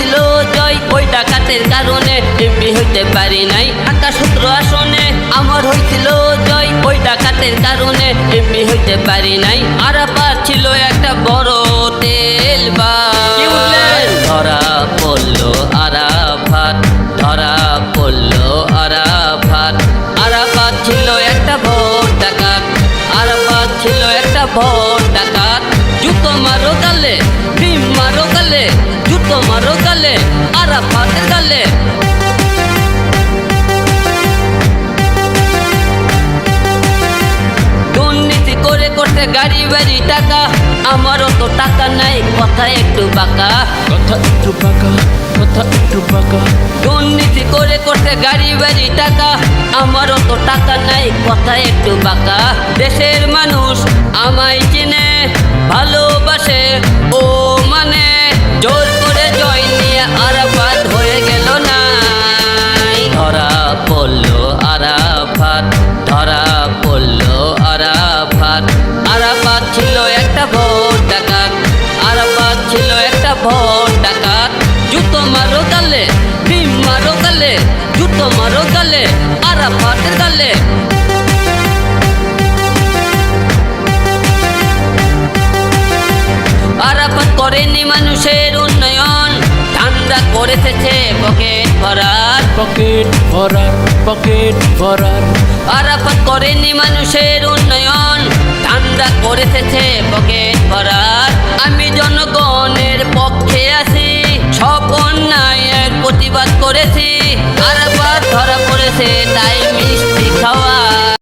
হয়েছিল জয়, ওই ডাকাতের কারণে এমপি হইতে পারি নাই। ঢাকা 17 আসনে আমার হয়েছিল জয়, ওই ডাকাতের কারণে এমপি হইতে পারি নাই। আরাফাত ছিল একটা বড় তেল বাস, ধরা পড়লো আরাফাত, ধরা পড়লো আরাফাত। আরাফাত ছিল একটা ভোট ডাকাত, আরাফাত ছিল একটা ভোট ডাকাত। জুতো মারো গালে, ভীম মারো গালে, জুতো মারো গালে, আরাফাতের গালে। দুর্নীতি করে করতে গাড়ি বাড়ি টাকা, আমারও তো টাকা নাই, কথা একটু বাঁকা, কথা একটু বাঁকা, কথা একটু বাঁকা। দুর্নীতি করে করতে গাড়ি বাড়ি টাকা, আমারও তো টাকা নাই, কথা একটু বাঁকা। দেশের মানুষ আমায় চিনে ভালোবাসে, ও মানে জোর করে জয় নিয়ে আরাফাত হয়ে গেল নাই। ধরা পড়লো আরাফাত, ধরা পড়লো আরাফাত। আরাফাত ছিল একটা ভোট ডাকাত, আরাফাত ছিল একটা ভোট ডাকাত। জুতো মারো গালে, ভীম মারো গালে, জুতো মারো গালে, আরাফাতের গালে। আরাফাত করেনি মানুষের উন্নয়ন, ঠান্ডা করে থেছে পকেট ভরার, পকেট ভরার, পকেট ভরার। আরাফাত করেনি মানুষের উন্নয়ন, ঠান্ডা করে থেছে পকেট ভরার। আমি জনগণের পক্ষে আছি, সব অন্যায়ের প্রতিবাদ করেছি। আরাফাত ধরা পড়েছে তাই মিষ্টি খাওয়া।